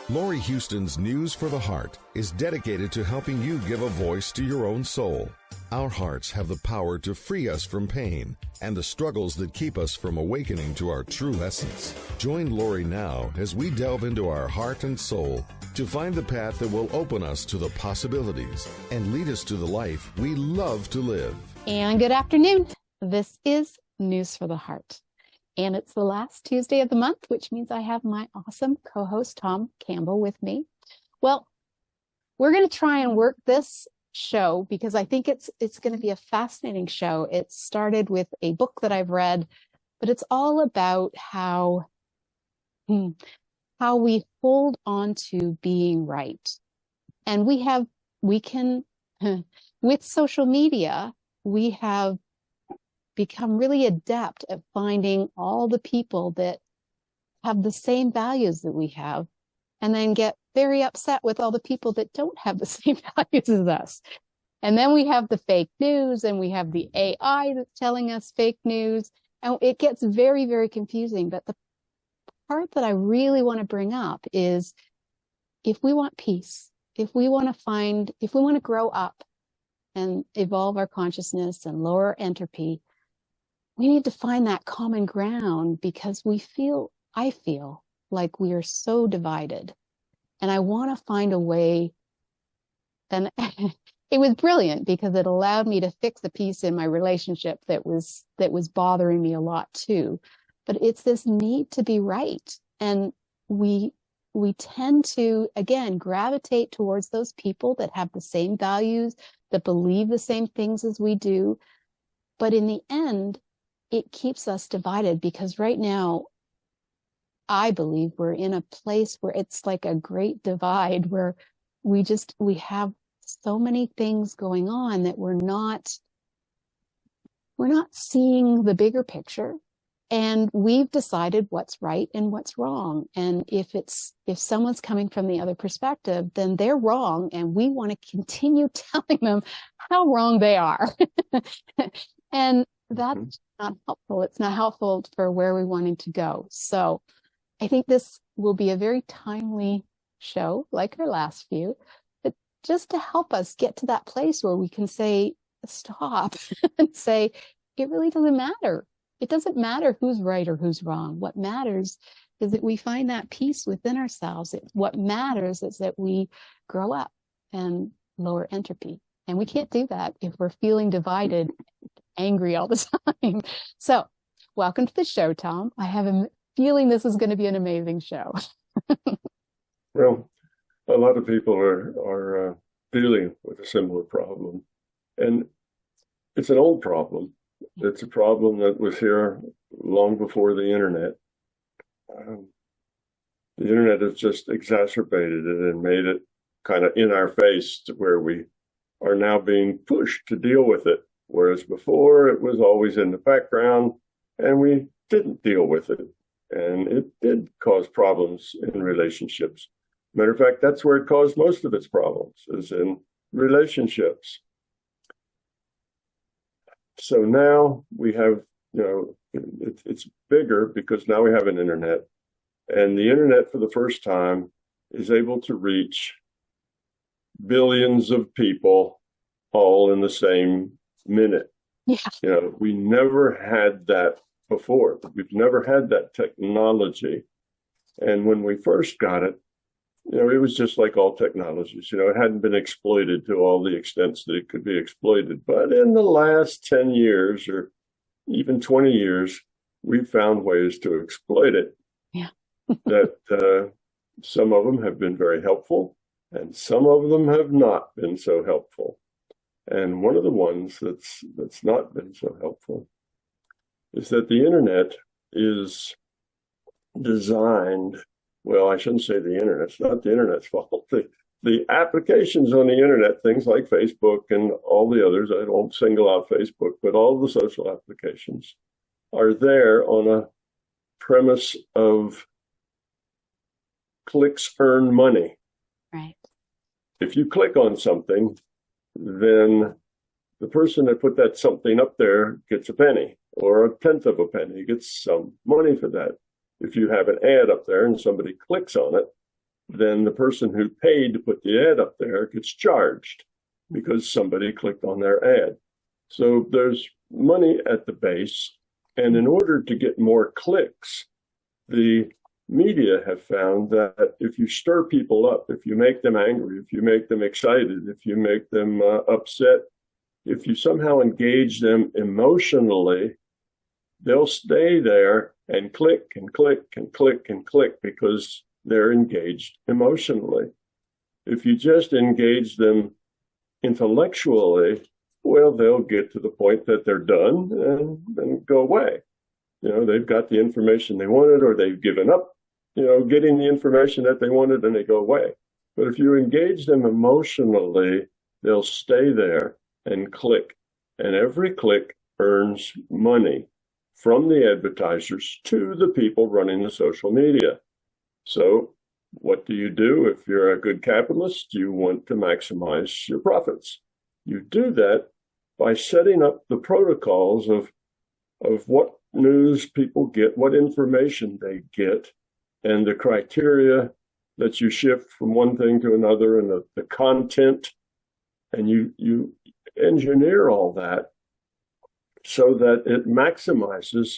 Lori Houston's News for the Heart is dedicated to helping you give a voice to your own soul. Our hearts have the power to free us from pain and the struggles that keep us from awakening to our true essence. Join Lori now as we delve into our heart and soul to find the path that will open us to the possibilities and lead us to the life we love to live. And good afternoon. This is News for the Heart. And it's the last Tuesday of the month, which means I have my awesome co-host, Tom Campbell, with me. Well, we're going to try and work this show because I think it's going to be a fascinating show. It started with a book that I've read, but it's all about how we hold on to being right. And we can, with social media, we have become really adept at finding all the people that have the same values that we have, and then get very upset with all the people that don't have the same values as us. And then we have the fake news, and we have the AI that's telling us fake news, and it gets very, very confusing. But the part that I really want to bring up is, if we want peace, if we want to grow up and evolve our consciousness and lower entropy, we need to find that common ground, because I feel like we are so divided. And I want to find a way. And it was brilliant because it allowed me to fix a piece in my relationship that was bothering me a lot too. But it's this need to be right. And we tend to, again, gravitate towards those people that have the same values, that believe the same things as we do. But in the end, it keeps us divided, because right now, I believe we're in a place where it's like a great divide, where we have so many things going on that we're not seeing the bigger picture. And we've decided what's right and what's wrong. And if someone's coming from the other perspective, then they're wrong. And we want to continue telling them how wrong they are. And that's not helpful. It's not helpful for where we're wanting to go. So I think this will be a very timely show, like our last few, but just to help us get to that place where we can say, stop and say, it really doesn't matter. It doesn't matter who's right or who's wrong. What matters is that we find that peace within ourselves. What matters is that we grow up and lower entropy. And we can't do that if we're feeling divided, angry all the time. So welcome to the show, Tom. I have a feeling this is going to be an amazing show. Well, a lot of people are dealing with a similar problem. And it's an old problem. It's a problem that was here long before the internet. The internet has just exacerbated it and made it kind of in our face, to where we are now being pushed to deal with it. Whereas before, it was always in the background and we didn't deal with it. And it did cause problems in relationships. Matter of fact, that's where it caused most of its problems, is in relationships. So now we have, it's bigger because now we have an internet. And the internet, for the first time, is able to reach billions of people all in the same minute. Yeah. We never had that before. We've never had that technology. And when we first got it, it was just like all technologies. It hadn't been exploited to all the extents that it could be exploited. But in the last 10 years or even 20 years, we've found ways to exploit it. Yeah. That some of them have been very helpful, and some of them have not been so helpful. And one of the ones that's not been so helpful is that the internet is designed, well, I shouldn't say the internet, it's not the internet's fault. The applications on the internet, things like Facebook and all the others, I won't single out Facebook, but all the social applications are there on a premise of clicks earn money. Right. If you click on something, then the person that put that something up there gets a penny or a tenth of a penny, gets some money for that. If you have an ad up there and somebody clicks on it, then the person who paid to put the ad up there gets charged because somebody clicked on their ad. So there's money at the base. And in order to get more clicks, the media have found that if you stir people up, if you make them angry, if you make them excited, if you make them upset, if you somehow engage them emotionally, they'll stay there and click and click and click and click because they're engaged emotionally. If you just engage them intellectually, well, they'll get to the point that they're done and then go away. You know, they've got the information they wanted, or they've given up, you know, getting the information that they wanted, and they go away. But if you engage them emotionally, they'll stay there and click. And every click earns money from the advertisers to the people running the social media. So what do? If you're a good capitalist? You want to maximize your profits. You do that by setting up the protocols of what news people get, what information they get, and the criteria that you shift from one thing to another, and the content, and you engineer all that so that it maximizes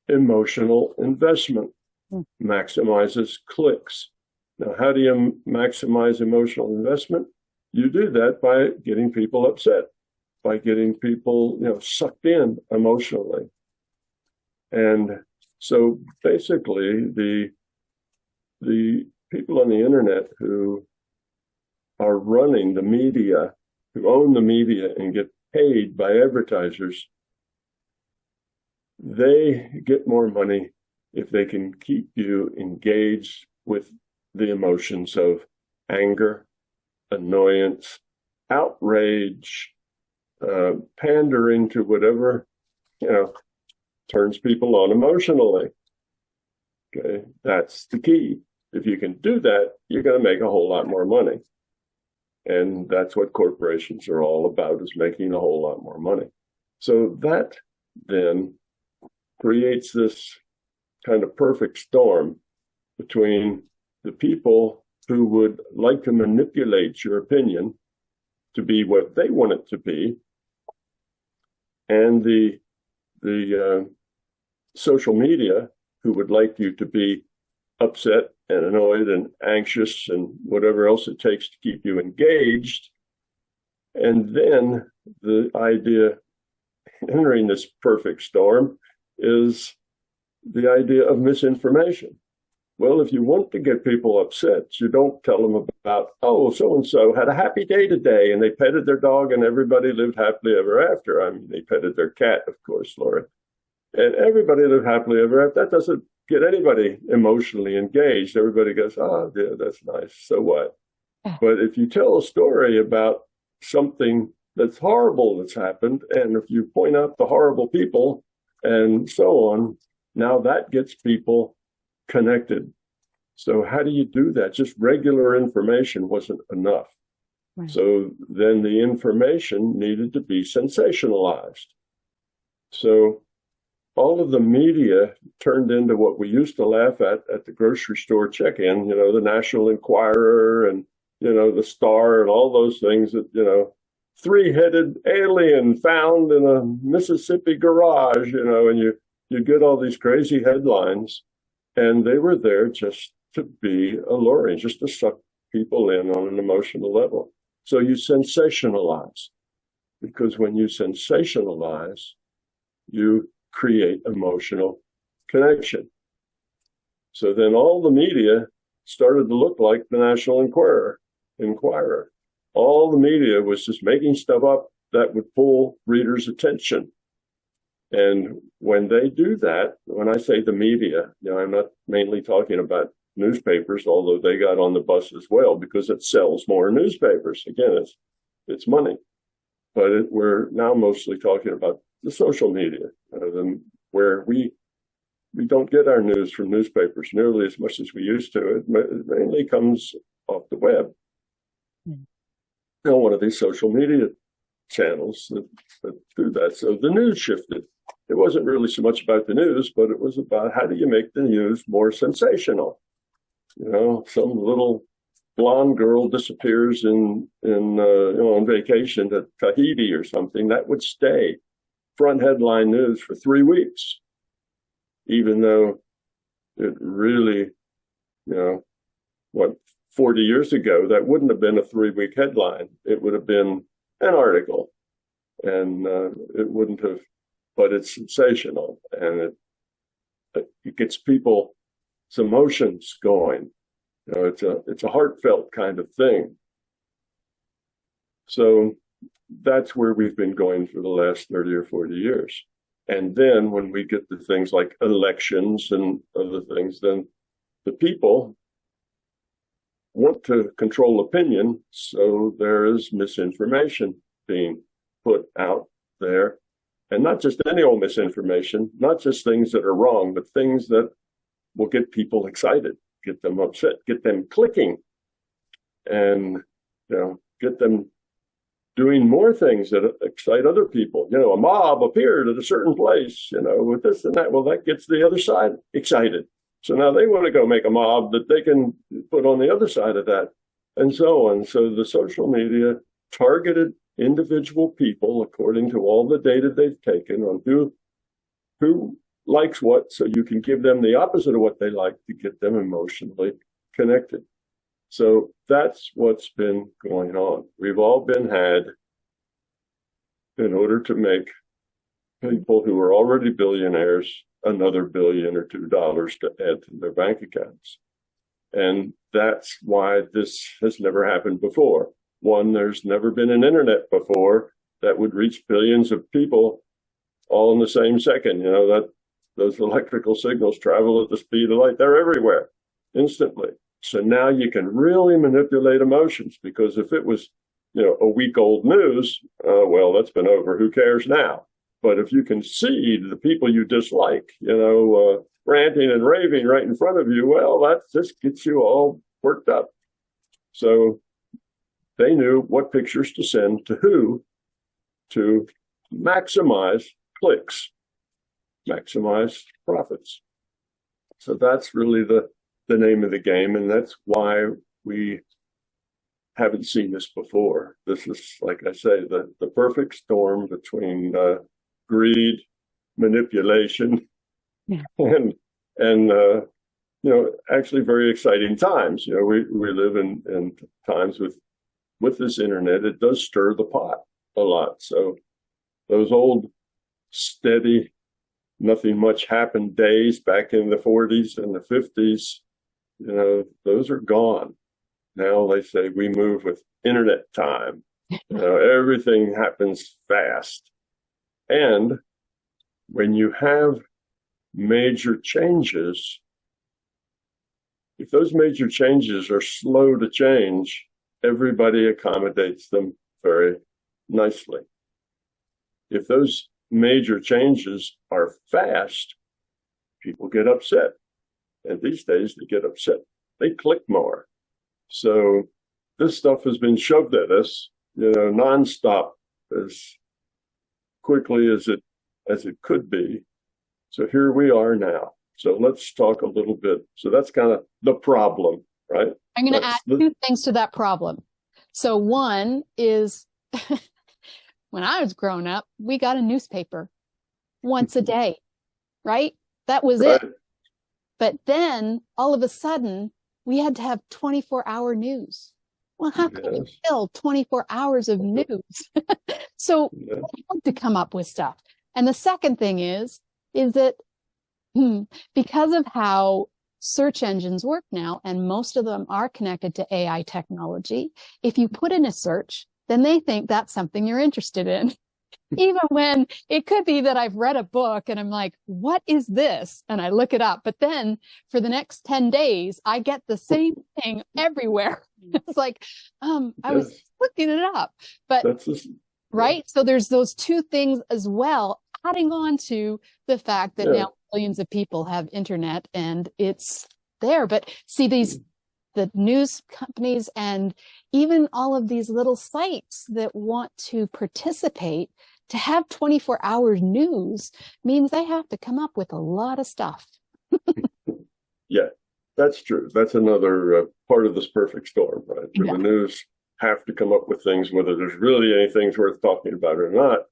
emotional investment, maximizes clicks. Now, how do you maximize emotional investment? You do that by getting people upset, by getting people, you know, sucked in emotionally. And so basically the people on the internet who are running the media, who own the media and get paid by advertisers, they get more money if they can keep you engaged with the emotions of anger, annoyance, outrage, pandering to whatever, you know, turns people on emotionally. Okay, that's the key. If you can do that, you're going to make a whole lot more money. And that's what corporations are all about, is making a whole lot more money. So that then creates this kind of perfect storm between the people who would like to manipulate your opinion to be what they want it to be, and the social media who would like you to be upset and annoyed and anxious and whatever else it takes to keep you engaged. And then the idea entering this perfect storm is the idea of misinformation. Well, if you want to get people upset, you don't tell them about, oh, so-and-so had a happy day today and they petted their dog and everybody lived happily ever after. I mean, they petted their cat, of course, Laura. And everybody lived happily ever after. That doesn't get anybody emotionally engaged. Everybody goes, oh, yeah, that's nice. So what? But if you tell a story about something that's horrible that's happened, and if you point out the horrible people and so on, now that gets people connected. So how do you do that? Just regular information wasn't enough. Right. So then the information needed to be sensationalized. So all of the media turned into what we used to laugh at the grocery store check-in, you know, the National Enquirer and, you know, the Star and all those things that, you know, three-headed alien found in a Mississippi garage, you know, and you get all these crazy headlines, and they were there just to be alluring, just to suck people in on an emotional level. So you sensationalize, because when you sensationalize, you create emotional connection. So then all the media started to look like the National Enquirer. All the media was just making stuff up that would pull readers' attention. And when they do that, when I say the media, you know, I'm not mainly talking about newspapers, although they got on the bus as well because it sells more newspapers. Again, it's money. But we're now mostly talking about the social media, where we don't get our news from newspapers nearly as much as we used to. It mainly comes off the web. You know, one of these social media channels that do that. So the news shifted. It wasn't really so much about the news, but it was about how do you make the news more sensational? some little blonde girl disappears on vacation to Tahiti or something, that would stay front headline news for 3 weeks, even though it really, 40 years ago, that wouldn't have been a 3-week headline. It would have been an article, and it wouldn't have, but it's sensational, and it gets people's emotions going. It's a heartfelt kind of thing. So that's where we've been going for the last 30 or 40 years. And then when we get to things like elections and other things, then the people want to control opinion. So there is misinformation being put out there. And not just any old misinformation, not just things that are wrong, but things that will get people excited, get them upset, get them clicking, and get them doing more things that excite other people. A mob appeared at a certain place, with this and that. Well, that gets the other side excited. So now they want to go make a mob that they can put on the other side of that, and so on. So the social media targeted individual people according to all the data they've taken on who likes what, so you can give them the opposite of what they like to get them emotionally connected. So that's what's been going on. We've all been had in order to make people who are already billionaires another $1 billion or $2 to add to their bank accounts. And that's why this has never happened before. One, there's never been an internet before that would reach billions of people all in the same second. That those electrical signals travel at the speed of light. They're everywhere instantly. So now you can really manipulate emotions, because if it was, a week-old news, well, that's been over. Who cares now? But if you can see the people you dislike, ranting and raving right in front of you, well, that just gets you all worked up. So they knew what pictures to send to who to maximize clicks, maximize profits. So that's really the name of the game, and that's why we haven't seen this before. This is, like I say, the perfect storm between greed, manipulation, and actually very exciting times. We live in times with this internet. It does stir the pot a lot. So those old steady, nothing much happened days back in the 40s and the 50s, those are gone. Now they say we move with internet time. Everything happens fast. And when you have major changes, if those major changes are slow to change, everybody accommodates them very nicely. If those major changes are fast, people get upset. And these days they get upset. They click more. So this stuff has been shoved at us, nonstop, as quickly as it could be. So here we are now. So let's talk a little bit. So that's kind of the problem, right? I'm going to add 2 things to that problem. So one is, when I was growing up, we got a newspaper once a day, right? That was it. But then all of a sudden, we had to have 24-hour news. Well, how can you fill 24 hours of news? So we had to come up with stuff. And the second thing is that because of how search engines work now, and most of them are connected to AI technology, if you put in a search, then they think that's something you're interested in. Even when it could be that I've read a book and I'm like, what is this? And I look it up. But then for the next 10 days, I get the same thing everywhere. It's like, I was looking it up. But right. So there's those 2 things as well, adding on to the fact that now millions of people have internet and it's there. But see, the news companies and even all of these little sites that want to participate, to have 24-hour news means they have to come up with a lot of stuff. Yeah, That's true. That's another part of this perfect storm, right? Where Yeah. the news have to come up with things, whether there's really anything worth talking about or not.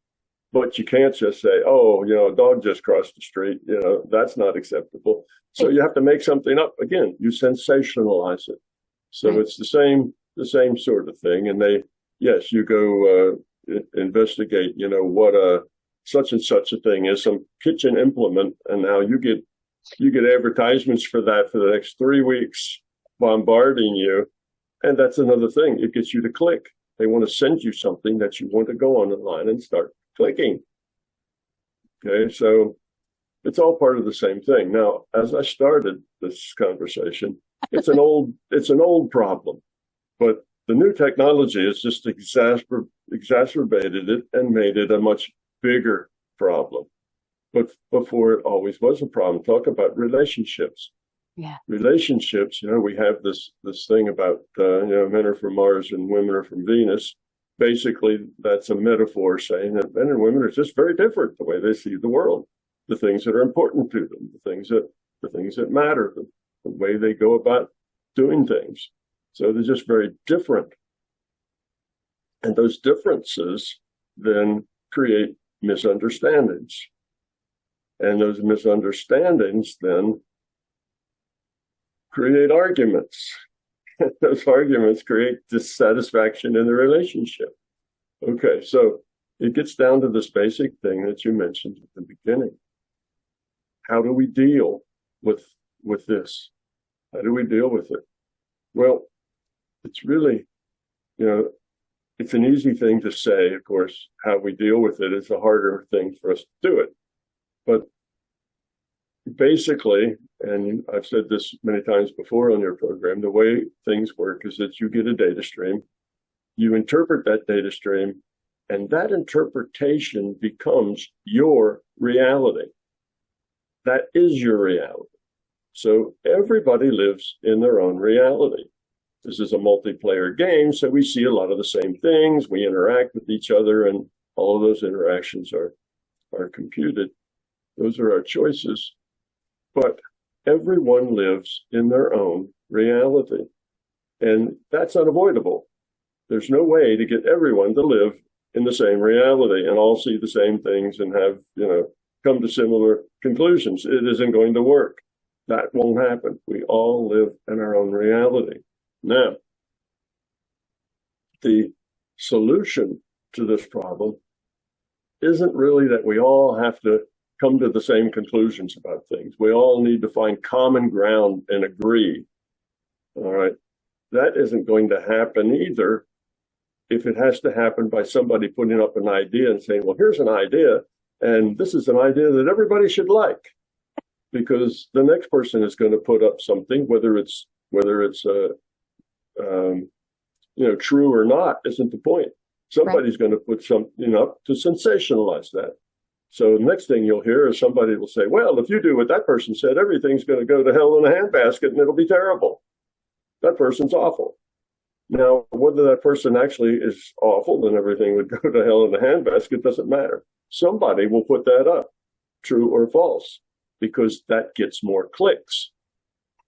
But you can't just say, oh, a dog just crossed the street. That's not acceptable. So you have to make something up. Again, you sensationalize it. So Right. it's the same sort of thing. And yes, you go investigate, what such and such a thing is, some kitchen implement, and now you get advertisements for that for the next 3 weeks, bombarding you. And that's another thing. It gets you to click. They want to send you something that you want to go online and start clicking. Okay, so it's all part of the same thing. Now, as I started this conversation, it's an old problem, but the new technology has just exacerbated it and made it a much bigger problem. But before, it always was a problem. Talk about relationships. Yeah. Relationships, we have this thing about, men are from Mars and women are from Venus. Basically, that's a metaphor saying that men and women are just very different, the way they see the world, the things that are important to them, the things that matter, the way they go about doing things. So they're just very different. And those differences then create misunderstandings. And those misunderstandings then create arguments. Those arguments create dissatisfaction in the relationship. Okay, so it gets down to this basic thing that you mentioned at the beginning. How do we deal with this? How do we deal with it? Well, it's really, it's an easy thing to say, of course. How we deal with it is a harder thing for us to do it. But basically, and I've said this many times before on your program, the way things work is that you get a data stream, you interpret that data stream, and that interpretation becomes your reality. That is your reality. So everybody lives in their own reality. This is a multiplayer game, so we see a lot of the same things, we interact with each other, and all of those interactions are computed. Those are our choices. But everyone lives in their own reality. And that's unavoidable. There's no way to get everyone to live in the same reality and all see the same things and have, come to similar conclusions. It isn't going to work. That won't happen. We all live in our own reality. Now, the solution to this problem isn't really that we all have to come to the same conclusions about things. We all need to find common ground and agree. All right. That isn't going to happen either if it has to happen by somebody putting up an idea and saying, well, here's an idea, and this is an idea that everybody should like. Because the next person is going to put up something, whether it's true or not, isn't the point. Somebody's going to put something up to sensationalize that. So the next thing you'll hear is somebody will say, well, if you do what that person said, everything's going to go to hell in a handbasket and it'll be terrible. That person's awful. Now, whether that person actually is awful and everything would go to hell in a handbasket doesn't matter. Somebody will put that up, true or false, because that gets more clicks.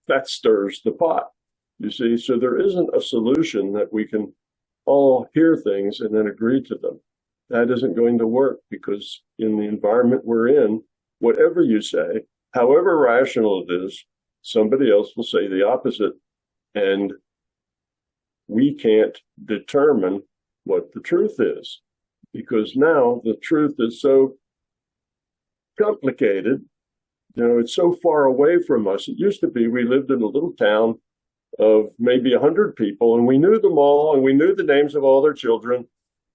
That stirs the pot, you see. So there isn't a solution that we can all hear things and then agree to them. That isn't going to work because in the environment we're in, whatever you say, however rational it is, somebody else will say the opposite. And we can't determine what the truth is because now the truth is so complicated. It's so far away from us. It used to be we lived in a little town of maybe 100 people and we knew them all and we knew the names of all their children.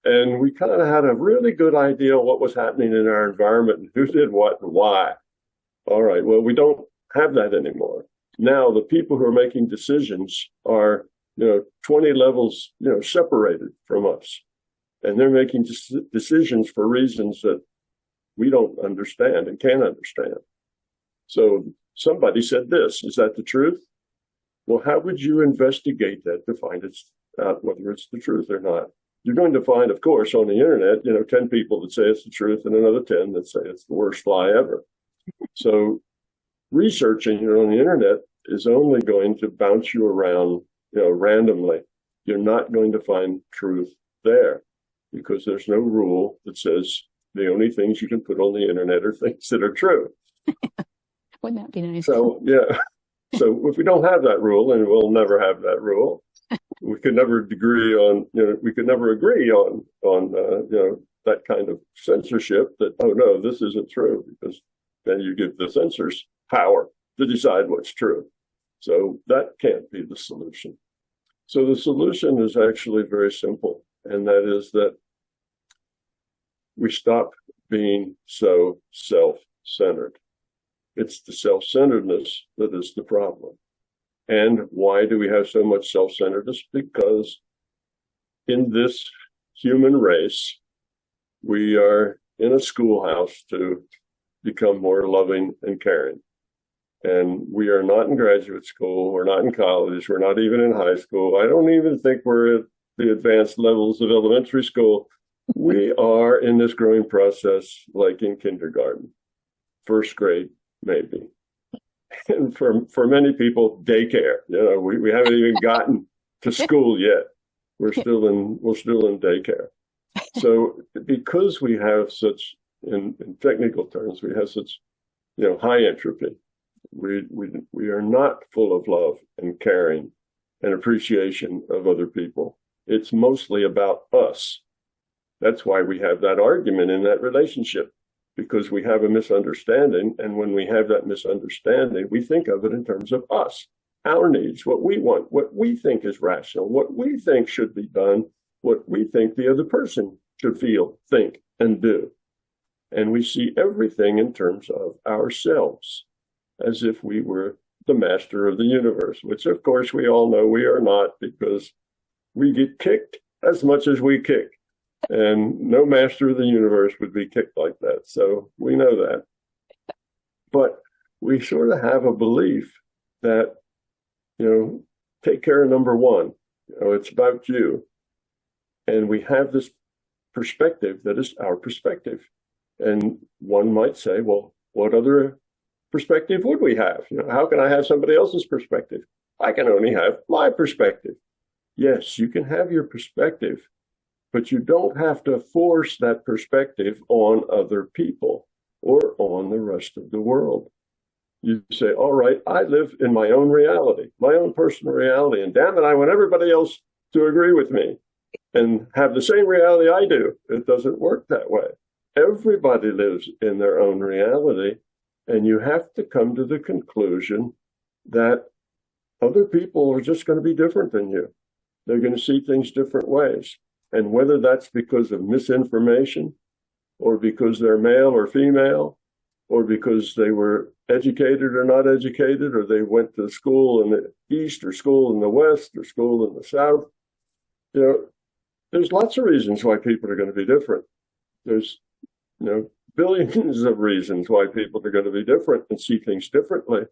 And we kind of had a really good idea of what was happening in our environment and who did what and why. All right, well, we don't have that anymore. Now the people who are making decisions are, 20 levels, separated from us. And they're making decisions for reasons that we don't understand and can't understand. So somebody said this, is that the truth? Well, how would you investigate that to find out whether it's the truth or not? You're going to find, of course, on the internet, 10 people that say it's the truth and another 10 that say it's the worst lie ever. So researching on the internet is only going to bounce you around, randomly. You're not going to find truth there because there's no rule that says the only things you can put on the internet are things that are true. Wouldn't that be nice? So, yeah. So if we don't have that rule, and we'll never have that rule, we could never agree on, that kind of censorship that, oh no, this isn't true, because then you give the censors power to decide what's true. So that can't be the solution. So the solution is actually very simple, and that is that we stop being so self-centered. It's the self-centeredness that is the problem. And why do we have so much self-centeredness? Because in this human race, we are in a schoolhouse to become more loving and caring. And we are not in graduate school, we're not in college, we're not even in high school. I don't even think we're at the advanced levels of elementary school. We are in this growing process like in kindergarten, first grade, maybe. And for many people, daycare. We haven't even gotten to school yet. We're still in daycare. So because we have such, in technical terms, we have such, high entropy. We are not full of love and caring and appreciation of other people. It's mostly about us. That's why we have that argument in that relationship, because we have a misunderstanding. And when we have that misunderstanding, we think of it in terms of us, our needs, what we want, what we think is rational, what we think should be done, what we think the other person should feel, think, and do. And we see everything in terms of ourselves, as if we were the master of the universe, which of course we all know we are not, because we get kicked as much as we kick. And no master of the universe would be kicked like that. So we know that. But we sort of have a belief that, take care of number one. It's about you. And we have this perspective that is our perspective. And one might say, well, what other perspective would we have? How can I have somebody else's perspective? I can only have my perspective. Yes, you can have your perspective, but you don't have to force that perspective on other people or on the rest of the world. You say, all right, I live in my own reality, my own personal reality, and damn it, I want everybody else to agree with me and have the same reality I do. It doesn't work that way. Everybody lives in their own reality, and you have to come to the conclusion that other people are just going to be different than you. They're going to see things different ways. And whether that's because of misinformation, or because they're male or female, or because they were educated or not educated, or they went to school in the East or school in the West or school in the South, there's lots of reasons why people are going to be different. There's, billions of reasons why people are going to be different and see things differently.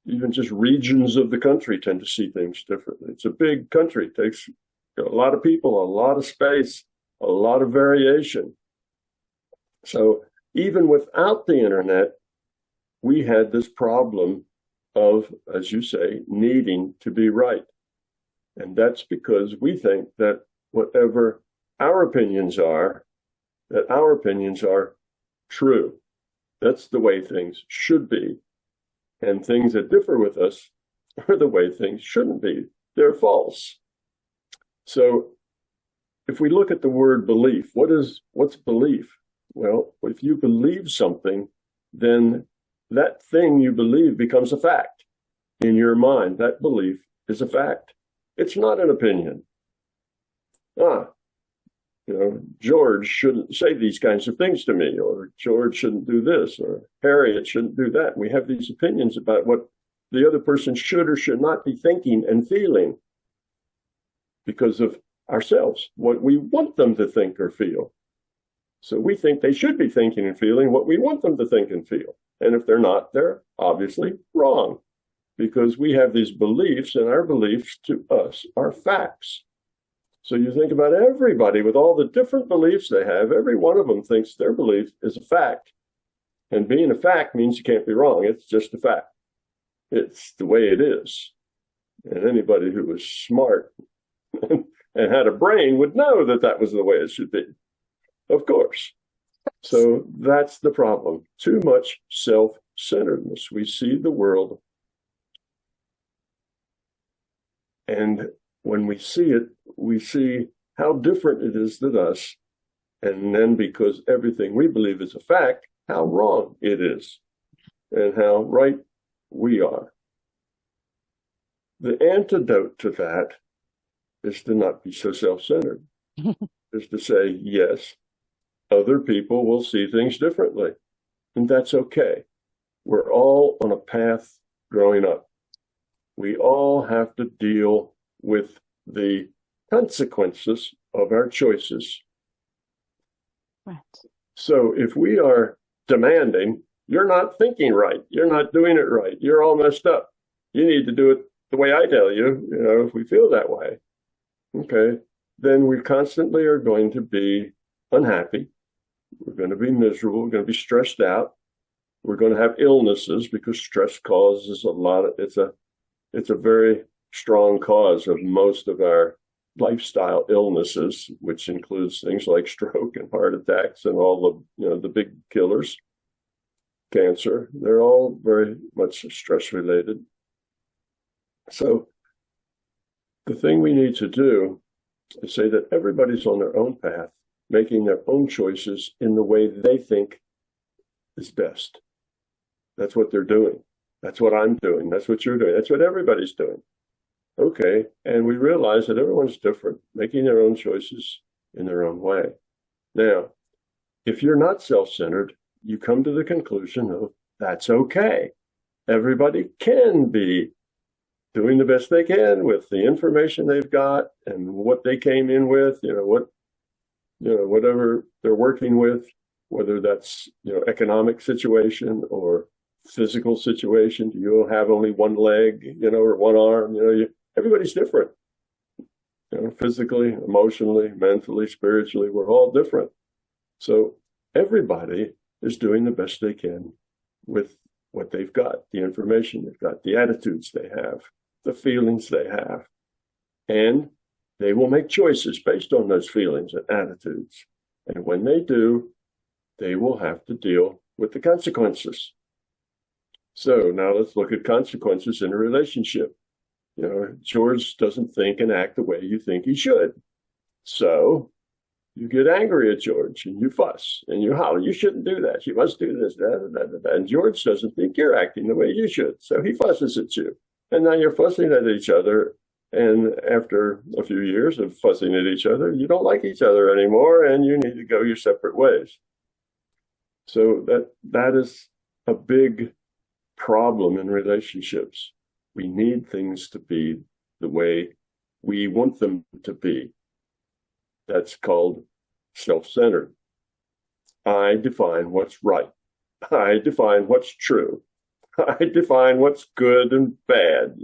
Even just regions of the country tend to see things differently. It's a big country. It takes a lot of people, a lot of space, a lot of variation. So even without the internet, we had this problem of, as you say, needing to be right. And that's because we think that whatever our opinions are, that our opinions are true. That's the way things should be. And things that differ with us are the way things shouldn't be. They're false. So if we look at the word belief, what's belief? Well, if you believe something, then that thing you believe becomes a fact. In your mind, that belief is a fact. It's not an opinion. George shouldn't say these kinds of things to me, or George shouldn't do this, or Harriet shouldn't do that. We have these opinions about what the other person should or should not be thinking and feeling because of ourselves, what we want them to think or feel. So we think they should be thinking and feeling what we want them to think and feel. And if they're not, they're obviously wrong, because we have these beliefs, and our beliefs to us are facts. So you think about everybody with all the different beliefs they have, every one of them thinks their belief is a fact. And being a fact means you can't be wrong. It's just a fact. It's the way it is. And anybody who was smart and had a brain would know that that was the way it should be. Of course. So that's the problem. Too much self-centeredness. We see the world, and when we see it, we see how different it is than us. And then because everything we believe is a fact, how wrong it is and how right we are. The antidote to that is to not be so self-centered, is to say, yes, other people will see things differently, and that's okay. We're all on a path growing up. We all have to deal with the consequences of our choices. Right. So if we are demanding, you're not thinking right, you're not doing it right, you're all messed up, you need to do it the way I tell you, if we feel that way, okay, then we constantly are going to be unhappy. We're going to be miserable. We're going to be stressed out. We're going to have illnesses because stress causes a lot of, it's a very strong cause of most of our lifestyle illnesses, which includes things like stroke and heart attacks and all the, the big killers, cancer. They're all very much stress related. So the thing we need to do is say that everybody's on their own path, making their own choices in the way they think is best. That's what they're doing. That's what I'm doing. That's what you're doing. That's what everybody's doing. Okay. And we realize that everyone's different, making their own choices in their own way. Now, if you're not self-centered, you come to the conclusion of that's okay. Everybody can be doing the best they can with the information they've got and what they came in with, whatever they're working with, whether that's, economic situation or physical situation. You have only one leg, or one arm, everybody's different, physically, emotionally, mentally, spiritually, we're all different. So everybody is doing the best they can with what they've got, the information they've got, the attitudes they have, the feelings they have, and they will make choices based on those feelings and attitudes. And when they do, they will have to deal with the consequences. So now let's look at consequences in a relationship. George doesn't think and act the way you think he should. So you get angry at George and you fuss and you holler, you shouldn't do that. You must do this, that. And George doesn't think you're acting the way you should. So he fusses at you. And now you're fussing at each other. And after a few years of fussing at each other, you don't like each other anymore and you need to go your separate ways. So that is a big problem in relationships. We need things to be the way we want them to be. That's called self-centered. I define what's right. I define what's true. I define what's good and bad,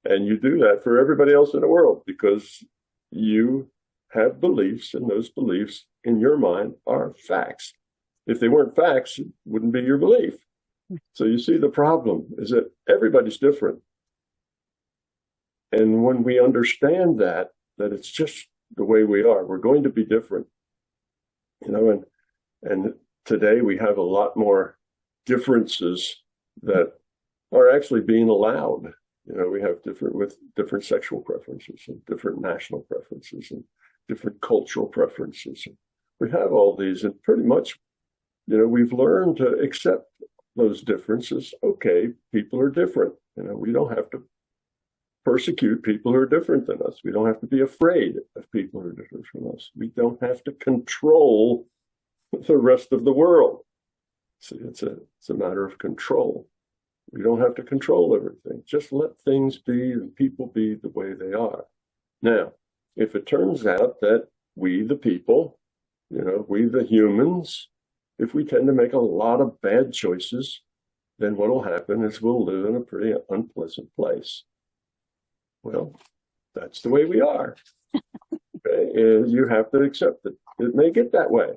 And you do that for everybody else in the world because you have beliefs, and those beliefs in your mind are facts. If they weren't facts, it wouldn't be your belief. So you see the problem is that everybody's different. And when we understand that it's just the way we are, we're going to be different. And today we have a lot more differences that are actually being allowed. We have different sexual preferences and different national preferences and different cultural preferences. We have all these, and pretty much, we've learned to accept those differences. Okay, people are different. We don't have to persecute people who are different than us. We don't have to be afraid of people who are different from us. We don't have to control the rest of the world. See, it's a matter of control. We don't have to control everything. Just let things be and people be the way they are. Now, if it turns out that we, the people, we, the humans, if we tend to make a lot of bad choices, then what will happen is we'll live in a pretty unpleasant place. Well, that's the way we are. Okay? And you have to accept it. It may get that way.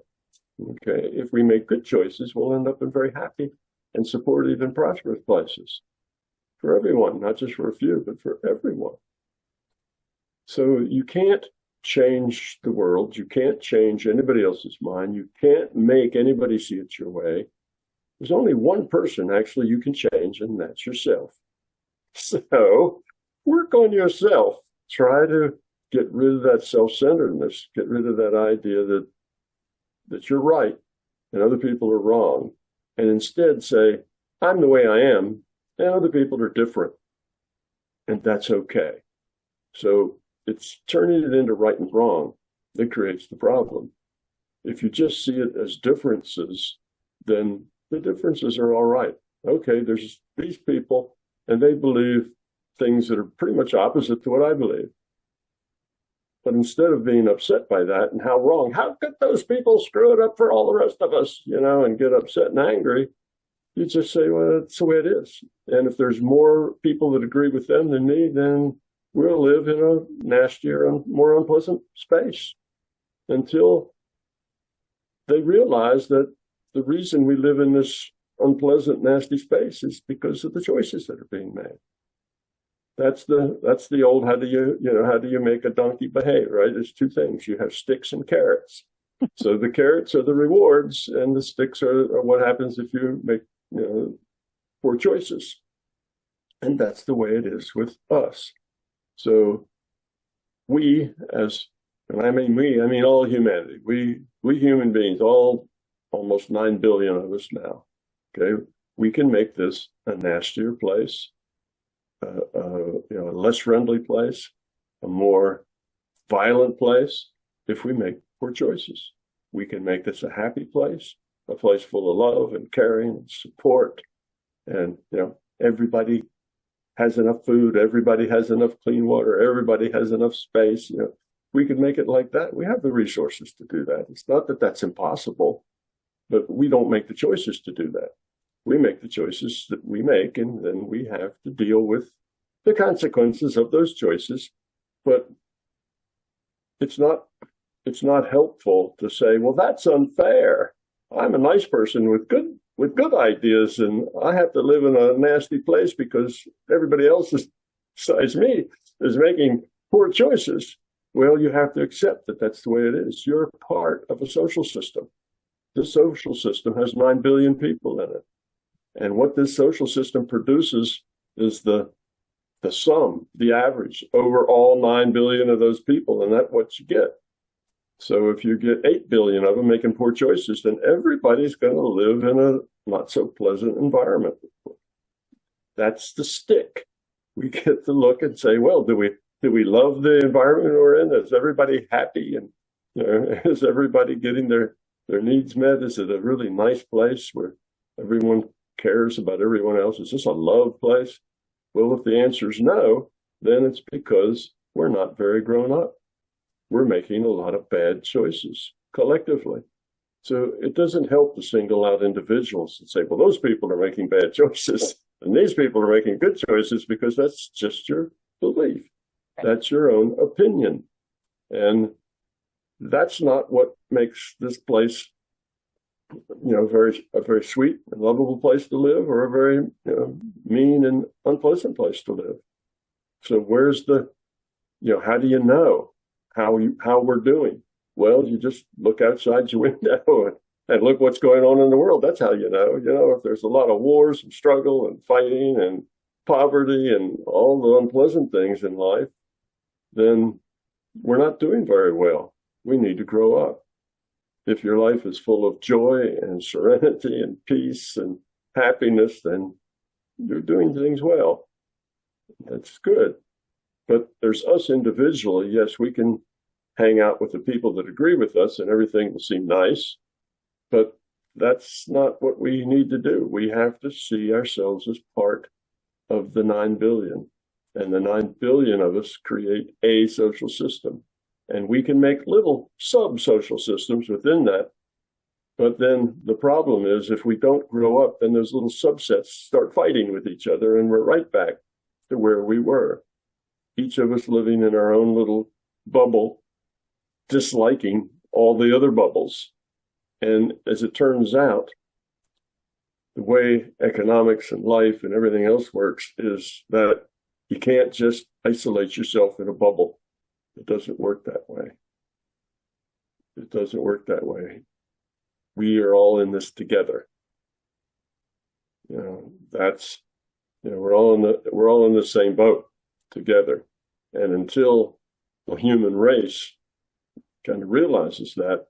Okay, if we make good choices, we'll end up in very happy and supportive and prosperous places for everyone, not just for a few, but for everyone. So you can't change the world. You can't change anybody else's mind. You can't make anybody see it your way. There's only one person actually you can change, and that's yourself. So work on yourself. Try to get rid of that self-centeredness, get rid of that idea that you're right and other people are wrong, and instead say, I'm the way I am, and other people are different, and that's okay. So it's turning it into right and wrong that creates the problem. If you just see it as differences, then the differences are all right. Okay, there's these people, and they believe things that are pretty much opposite to what I believe. But instead of being upset by that and how wrong, how could those people screw it up for all the rest of us, and get upset and angry, you just say, well, that's the way it is. And if there's more people that agree with them than me, then we'll live in a nastier and more unpleasant space until they realize that the reason we live in this unpleasant, nasty space is because of the choices that are being made. That's the old, how do you make a donkey behave, right? There's two things. You have sticks and carrots. So the carrots are the rewards, and the sticks are what happens if you make poor choices. And that's the way it is with us. So we, and I mean all humanity, we human beings, all almost 9 billion of us now, okay, we can make this a nastier place, a less friendly place, a more violent place, if we make poor choices. We can make this a happy place, a place full of love and caring and support, and everybody has enough food, everybody has enough clean water, everybody has enough space. We can make it like that. We have the resources to do that. It's not that that's impossible, but we don't make the choices to do that. We make the choices that we make, and then we have to deal with the consequences of those choices. But it's not helpful to say, well, that's unfair. I'm a nice person with good ideas, and I have to live in a nasty place because everybody else besides me is making poor choices. Well, you have to accept that that's the way it is. You're part of a social system. This social system has 9 billion people in it. And what this social system produces is the sum, the average over all 9 billion of those people, and that's what you get. So if you get 8 billion of them making poor choices, then everybody's going to live in a not so pleasant environment. That's the stick. We get to look and say, well, do we love the environment we're in? Is everybody happy? And is everybody getting their needs met? Is it a really nice place where everyone cares about everyone else? Is this a love place? Well, if the answer is no, then it's because we're not very grown up. We're making a lot of bad choices collectively. So it doesn't help to single out individuals and say, well, those people are making bad choices and these people are making good choices, because that's just your belief. That's your own opinion. And that's not what makes this place a very sweet and lovable place to live, or a very mean and unpleasant place to live. So where's how do you know how we're doing? Well, you just look outside your window and look what's going on in the world. That's how you know. If there's a lot of wars and struggle and fighting and poverty and all the unpleasant things in life, then we're not doing very well. We need to grow up. If your life is full of joy and serenity and peace and happiness, then you're doing things well. That's good. But there's us individually. Yes, we can hang out with the people that agree with us and everything will seem nice, but that's not what we need to do. We have to see ourselves as part of the 9 billion. And the 9 billion of us create a social system. And we can make little sub-social systems within that. But then the problem is, if we don't grow up, then those little subsets start fighting with each other, and we're right back to where we were. Each of us living in our own little bubble, disliking all the other bubbles. And as it turns out, the way economics and life and everything else works is that you can't just isolate yourself in a bubble. It doesn't work that way. It doesn't work that way. We are all in this together. We're all in the same boat together. And until the human race kind of realizes that,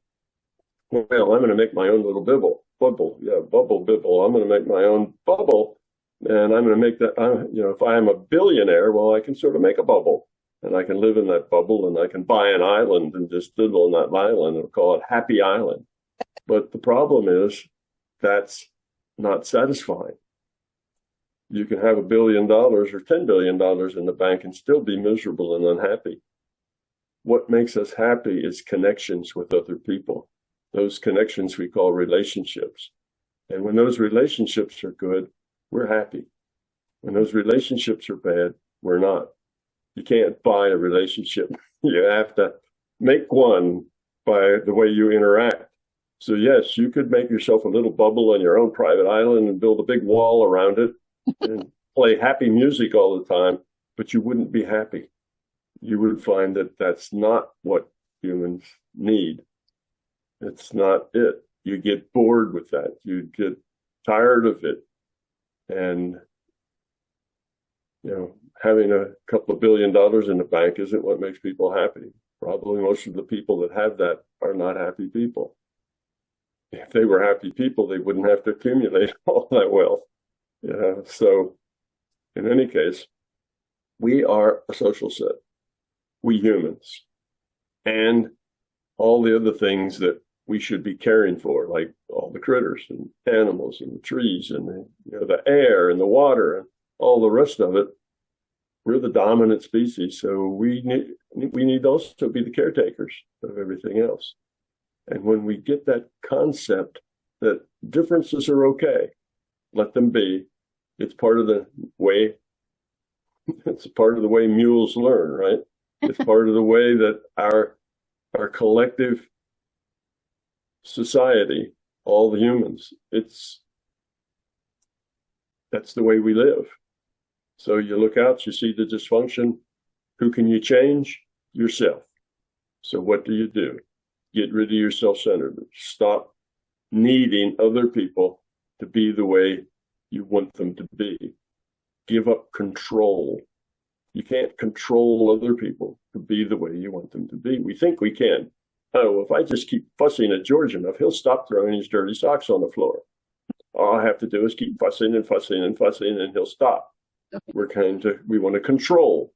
well, I'm going to make my own little bubble. I'm going to make my own bubble, and I'm going to make that. If I am a billionaire, well, I can sort of make a bubble, and I can live in that bubble, and I can buy an island and just live on that island and call it Happy Island. But the problem is that's not satisfying. You can have $1 billion or $10 billion in the bank and still be miserable and unhappy. What makes us happy is connections with other people. Those connections we call relationships. And when those relationships are good, we're happy. When those relationships are bad, we're not. You can't buy a relationship. You have to make one by the way you interact. So yes, you could make yourself a little bubble on your own private island and build a big wall around it and play happy music all the time, but you wouldn't be happy. You would find that that's not what humans need. It's not it. You get bored with that. You get tired of it. And, having a couple of $1 billion in the bank isn't what makes people happy. Probably most of the people that have that are not happy people. If they were happy people, they wouldn't have to accumulate all that wealth. So in any case, we are a social set, we humans, and all the other things that we should be caring for, like all the critters and animals and the trees and the air and the water and all the rest of it. We're the dominant species, so we need also to be the caretakers of everything else. And when we get that concept that differences are okay, let them be. It's part of the way. It's part of the way mules learn, right? It's part of the way that our collective society, all the humans, that's the way we live. So you look out, you see the dysfunction. Who can you change? Yourself. So what do? Get rid of your self-centeredness. Stop needing other people to be the way you want them to be. Give up control. You can't control other people to be the way you want them to be. We think we can. Oh, if I just keep fussing at George enough, he'll stop throwing his dirty socks on the floor. All I have to do is keep fussing and fussing and fussing, and he'll stop. We want to control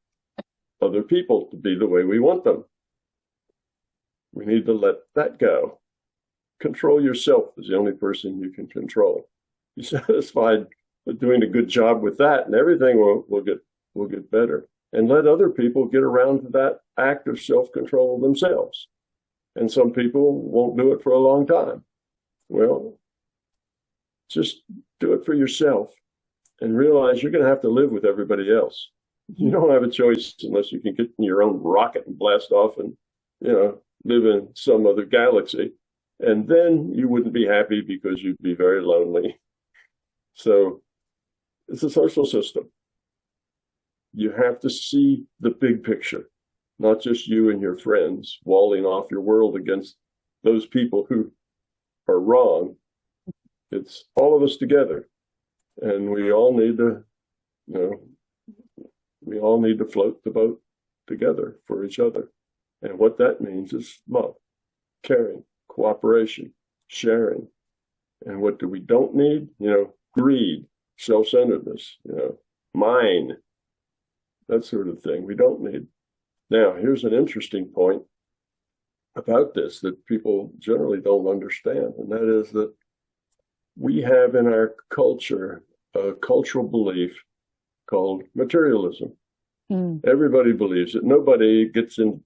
other people to be the way we want them. We need to let that go. Control yourself is the only person you can control. Be satisfied with doing a good job with that, and everything will get better. And let other people get around to that act of self-control themselves. And some people won't do it for a long time. Well, just do it for yourself and realize you're going to have to live with everybody else. You don't have a choice unless you can get in your own rocket and blast off and, live in some other galaxy. And then you wouldn't be happy because you'd be very lonely. So it's a social system. You have to see the big picture, not just you and your friends walling off your world against those people who are wrong. It's all of us together. And we all need to float the boat together for each other. And what that means is love, caring, cooperation, sharing. And what do we don't need? Greed, self-centeredness, mine, that sort of thing. We don't need. Now, here's an interesting point about this that people generally don't understand, and that is that we have in our culture a cultural belief called materialism. Everybody believes it. Nobody gets into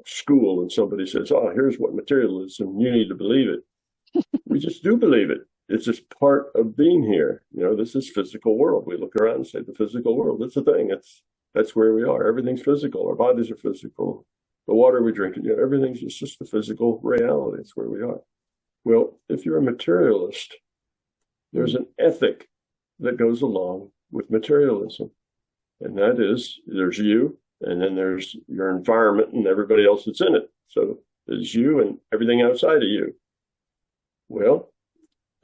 school and somebody says, oh, here's what materialism, you need to believe it. We just do believe it. It's just part of being here. This is physical world. We look around and say the physical world, it's a thing. That's where we are. Everything's physical. Our bodies are physical. The water we drink, everything's just a physical reality. It's where we are. Well, if you're a materialist, there's an ethic that goes along with materialism. And that is, there's you, and then there's your environment and everybody else that's in it. So there's you and everything outside of you. Well,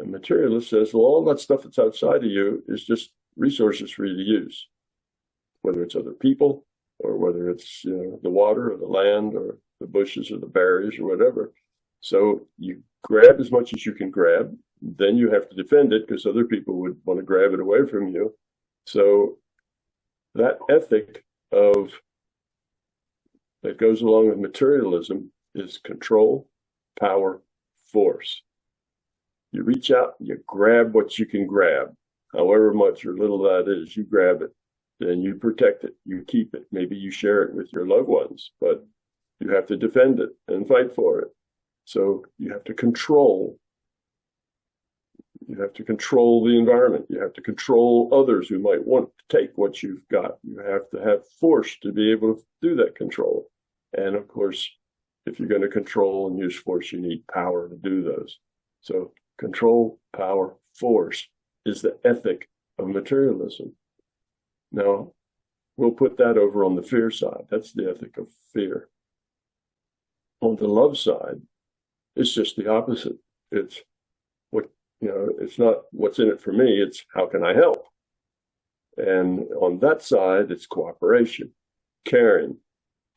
a materialist says, well, all that stuff that's outside of you is just resources for you to use, whether it's other people or whether it's the water or the land or the bushes or the berries or whatever. So you grab as much as you can grab. Then you have to defend it because other people would want to grab it away from you. So that ethic that goes along with materialism is control, power, force. You reach out, you grab what you can grab, however much or little that is, you grab it, then you protect it, you keep it. Maybe you share it with your loved ones, but you have to defend it and fight for it. So you have to control. You have to control the environment. You have to control others who might want to take what you've got. You have to have force to be able to do that control. And of course, if you're going to control and use force, you need power to do those. So control, power, force is the ethic of materialism. Now, we'll put that over on the fear side. That's the ethic of fear. On the love side, it's just the opposite. It's it's not what's in it for me, it's how can I help? And on that side, it's cooperation, caring,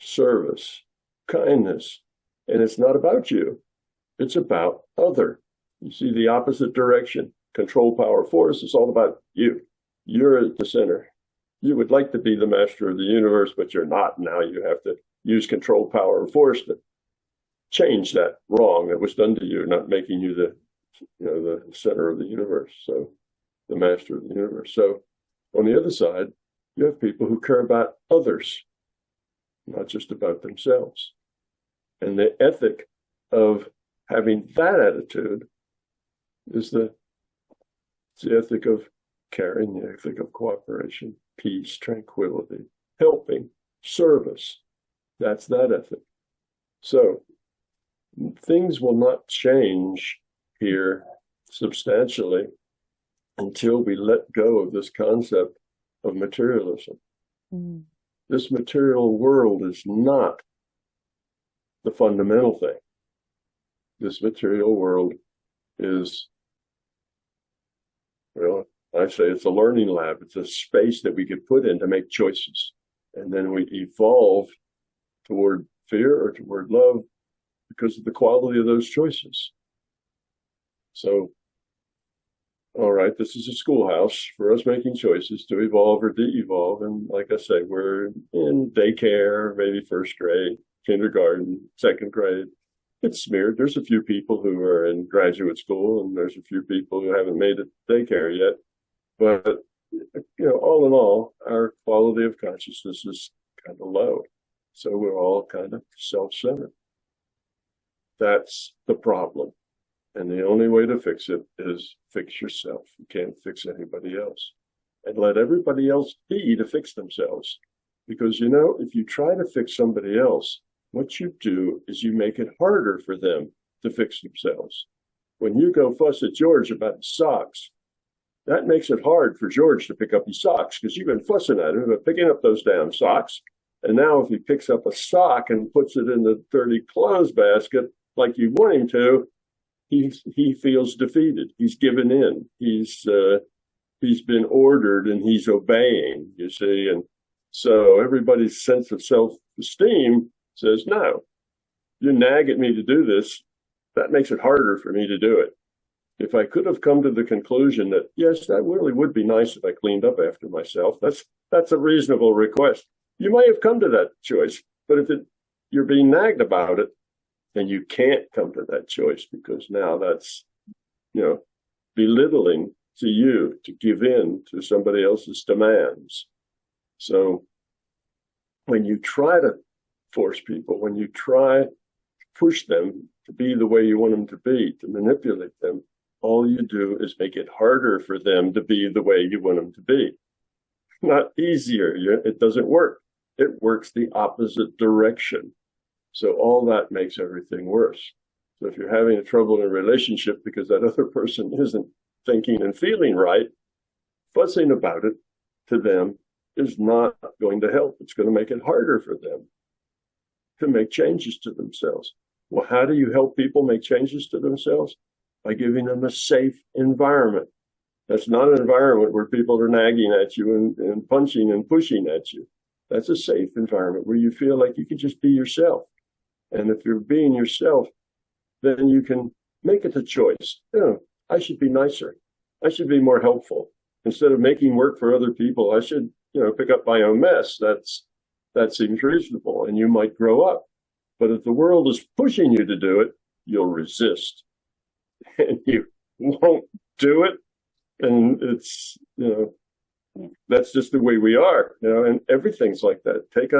service, kindness. And it's not about you, it's about other. You see the opposite direction. Control, power, force is all about you. You're at the center. You would like to be the master of the universe, but you're not. Now you have to use control, power, and force to change that wrong that was done to you, not making you the center of the universe, so the master of the universe. So on the other side, you have people who care about others, not just about themselves. And the ethic of having that attitude is the ethic of caring, the ethic of cooperation, peace, tranquility, helping, service. That's that ethic. So things will not change here substantially until we let go of this concept of materialism. This material world is not the fundamental thing. This material world is, well, I say it's a learning lab. It's a space that we could put in to make choices. And then we evolve toward fear or toward love because of the quality of those choices. So, all right, this is a schoolhouse for us making choices to evolve or de-evolve. And like I say, we're in daycare, maybe first grade, kindergarten, second grade. It's smeared. There's a few people who are in graduate school, and there's a few people who haven't made it daycare yet. But, all in all, our quality of consciousness is kind of low. So we're all kind of self-centered. That's the problem. And the only way to fix it is fix yourself. You can't fix anybody else. And let everybody else be to fix themselves. Because, if you try to fix somebody else, what you do is you make it harder for them to fix themselves. When you go fuss at George about his socks, that makes it hard for George to pick up his socks because you've been fussing at him about picking up those damn socks. And now if he picks up a sock and puts it in the dirty clothes basket like you want him to, he feels defeated. He's given in. He's been ordered and he's obeying, you see. And so everybody's sense of self-esteem says, no, you nag at me to do this. That makes it harder for me to do it. If I could have come to the conclusion that, yes, that really would be nice if I cleaned up after myself, that's a reasonable request. You may have come to that choice, but if you're being nagged about it, then you can't come to that choice because now that's, belittling to you to give in to somebody else's demands. So when you try to force people, when you try to push them to be the way you want them to be, to manipulate them, all you do is make it harder for them to be the way you want them to be. Not easier. It doesn't work. It works the opposite direction. So all that makes everything worse. So if you're having a trouble in a relationship because that other person isn't thinking and feeling right, fussing about it to them is not going to help. It's going to make it harder for them to make changes to themselves. Well, how do you help people make changes to themselves? By giving them a safe environment. That's not an environment where people are nagging at you and punching and pushing at you. That's a safe environment where you feel like you can just be yourself. And if you're being yourself, then you can make it a choice. I should be nicer. I should be more helpful. Instead of making work for other people, I should, pick up my own mess. That seems reasonable, and you might grow up. But if the world is pushing you to do it, you'll resist. And you won't do it. And it's, that's just the way we are, and everything's like that. Take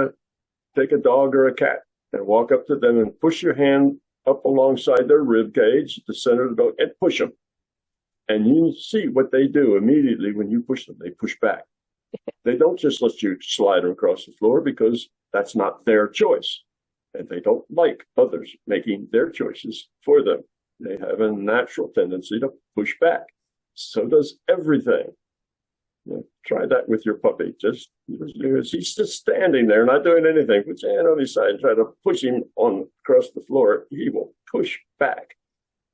a dog or a cat and walk up to them and push your hand up alongside their rib cage, the center of the dog, and push them. And you see what they do immediately when you push them. They push back. They don't just let you slide them across the floor because that's not their choice. And they don't like others making their choices for them. They have a natural tendency to push back. So does everything. Try that with your puppy. He's just standing there, not doing anything. Put your hand on his side and try to push him across the floor. He will push back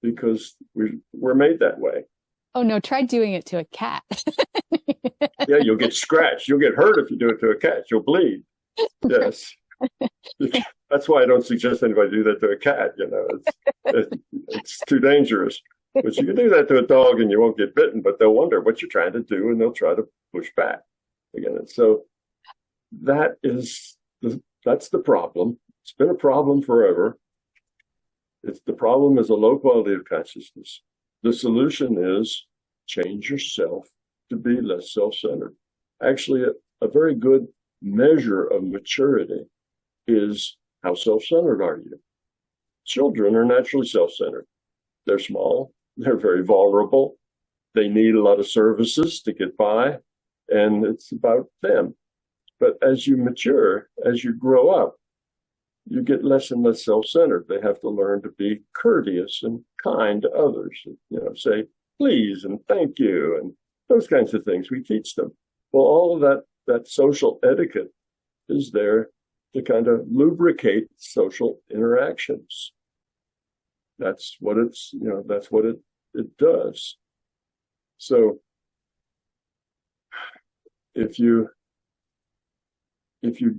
because we're made that way. Oh no, try doing it to a cat. Yeah, you'll get scratched. You'll get hurt if you do it to a cat. You'll bleed. Yes. That's why I don't suggest anybody do that to a cat. It's too dangerous. But you can do that to a dog and you won't get bitten, but they'll wonder what you're trying to do and they'll try to push back again. And so that's the problem. It's been a problem forever. The problem is a low quality of consciousness. The solution is change yourself to be less self-centered. Actually, a very good measure of maturity is how self-centered are you? Children are naturally self-centered. They're small. They're very vulnerable. They need a lot of services to get by, and it's about them. But as you mature, as you grow up, you get less and less self-centered. They have to learn to be courteous and kind to others. Say please and thank you and those kinds of things. We teach them. Well, all of that social etiquette is there to kind of lubricate social interactions. That's what it does. So if you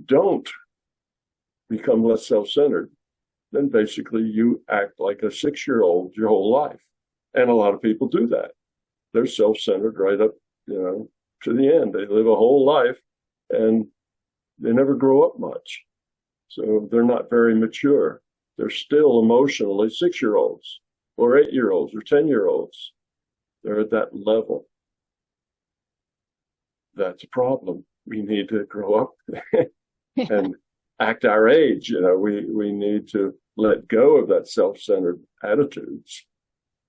don't become less self-centered, then basically you act like a 6-year-old your whole life. And a lot of people do that. They're self-centered right up, to the end. They live a whole life and they never grow up much. So they're not very mature. They're still emotionally 6-year-olds or 8-year-olds or 10-year-olds. They're at that level. That's a problem. We need to grow up and act our age. We need to let go of that self-centered attitudes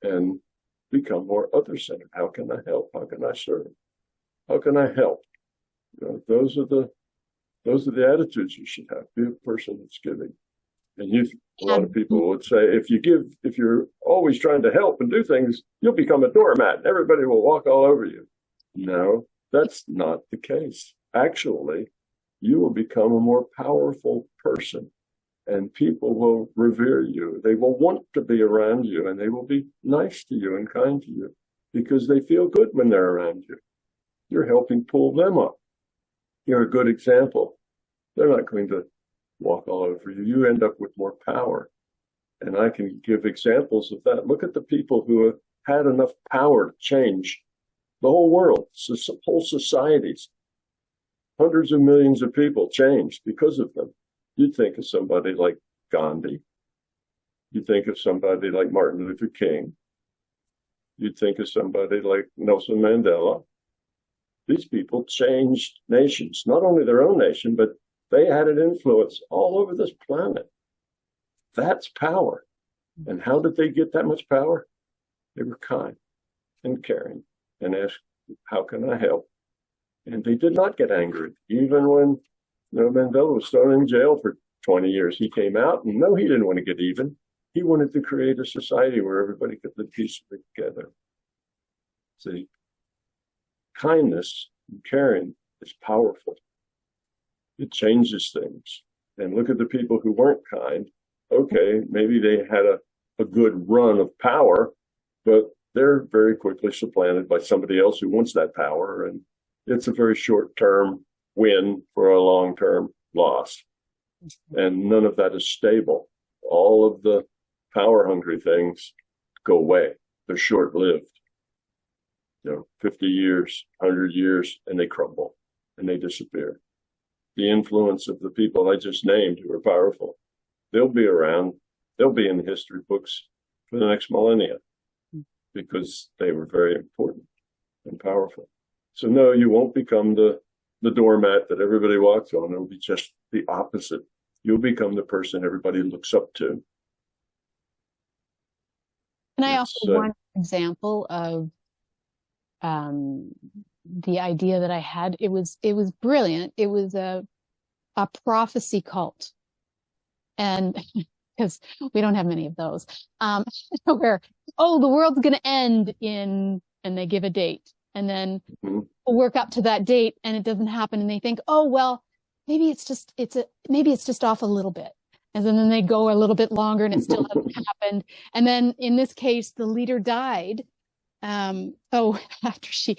and become more other-centered. How can I help? How can I serve? How can I help? Those are the attitudes you should have. Be a person that's giving. And a lot of people would say, if you're always trying to help and do things, you'll become a doormat. Everybody will walk all over you. No, that's not the case. Actually, you will become a more powerful person and people will revere you. They will want to be around you and they will be nice to you and kind to you because they feel good when they're around you. You're helping pull them up. You're a good example. They're not going to walk all over you. You end up with more power. And I can give examples of that. Look at the people who have had enough power to change the whole world, whole societies. Hundreds of millions of people changed because of them. You'd think of somebody like Gandhi. You'd think of somebody like Martin Luther King. You'd think of somebody like Nelson Mandela. These people changed nations, not only their own nation, but they had an influence all over this planet. That's power. And how did they get that much power? They were kind and caring and asked, how can I help? And they did not get angry. Even when Mandela was thrown in jail for 20 years, he came out and no, he didn't want to get even. He wanted to create a society where everybody could live peacefully together. See, kindness and caring is powerful. It changes things. And look at the people who weren't kind. Okay, maybe they had a good run of power, but they're very quickly supplanted by somebody else who wants that power. And it's a very short-term win for a long-term loss. And none of that is stable. All of the power-hungry things go away. They're short-lived. 50 years, 100 years, and they crumble and they disappear. The influence of the people I just named who are powerful, they'll be around. They'll be in the history books for the next millennia because they were very important and powerful. So no, you won't become the doormat that everybody walks on. It'll be just the opposite. You'll become the person everybody looks up to. And I also one example of the idea that I had. It was brilliant. It was a prophecy cult, and because we don't have many of those, where the world's going to end in, and they give a date, and then we'll work up to that date, and it doesn't happen, and they think, oh well, maybe it's just off a little bit. And then they go a little bit longer and it still hasn't happened. And then in this case, the leader died. After she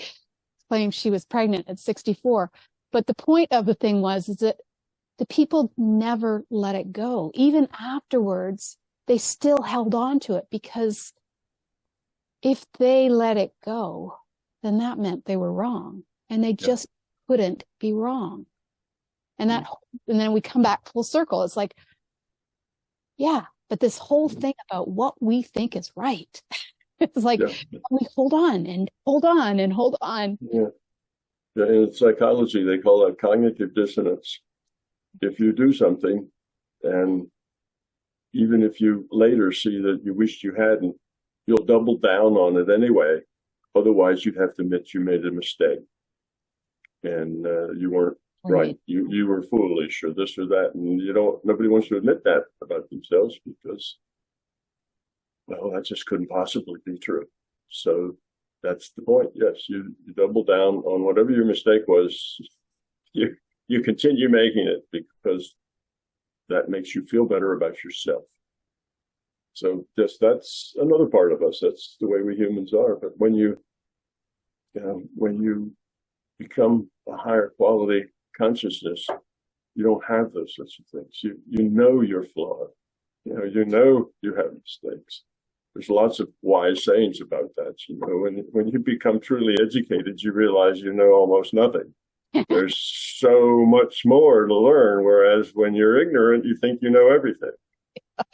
claimed she was pregnant at 64. But the point of the thing is that the people never let it go. Even afterwards, they still held on to it, because if they let it go, then that meant they were wrong, and they just couldn't be wrong. And then we come back full circle. It's like, yeah, but this whole thing about what we think is right. It's like, we hold on and hold on and hold on. Yeah. In psychology, they call that cognitive dissonance. If you do something, and even if you later see that you wished you hadn't, you'll double down on it anyway. Otherwise, you'd have to admit you made a mistake. And you weren't right. You were foolish or this or that. And nobody wants to admit that about themselves because, well, that just couldn't possibly be true. So that's the point. Yes, you double down on whatever your mistake was. You continue making it because that makes you feel better about yourself. So yes, that's another part of us. That's the way we humans are. But when you become a higher quality consciousness, you don't have those sorts of things. You know you're flawed. You know you have mistakes. There's lots of wise sayings about that. When you become truly educated, you realize you know almost nothing. There's so much more to learn, whereas when you're ignorant, you think you know everything.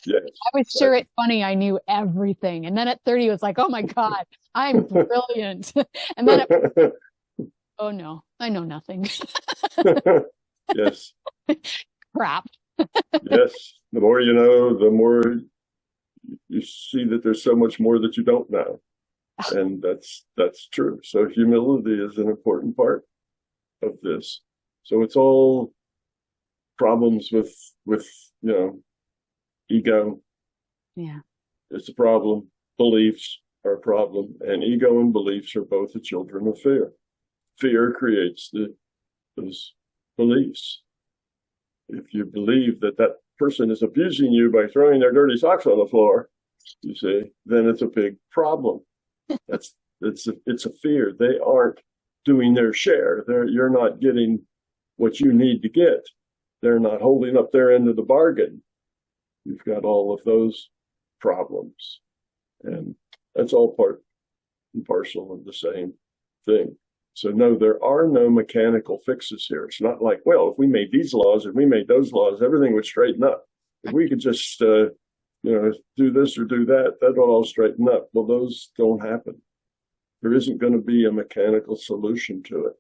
Yes. I was sure it's funny I knew everything. And then at 30, it was like, oh my God, I'm brilliant. And then oh no, I know nothing. Yes. Crap. Yes. The more you know, the more you see that there's so much more that you don't know. And that's true. So humility is an important part of this. So it's all problems with ego. Yeah. It's a problem. Beliefs are a problem. And ego and beliefs are both the children of fear. Fear creates those beliefs. If you believe that person is abusing you by throwing their dirty socks on the floor, you see, then it's a big problem. It's a fear. They aren't doing their share. You're not getting what you need to get. They're not holding up their end of the bargain. You've got all of those problems. And that's all part and parcel of the same thing. So no, there are no mechanical fixes here. It's not like, well, if we made these laws, if we made those laws, everything would straighten up. If we could just, do this or do that, that'll all straighten up. Well, those don't happen. There isn't going to be a mechanical solution to it.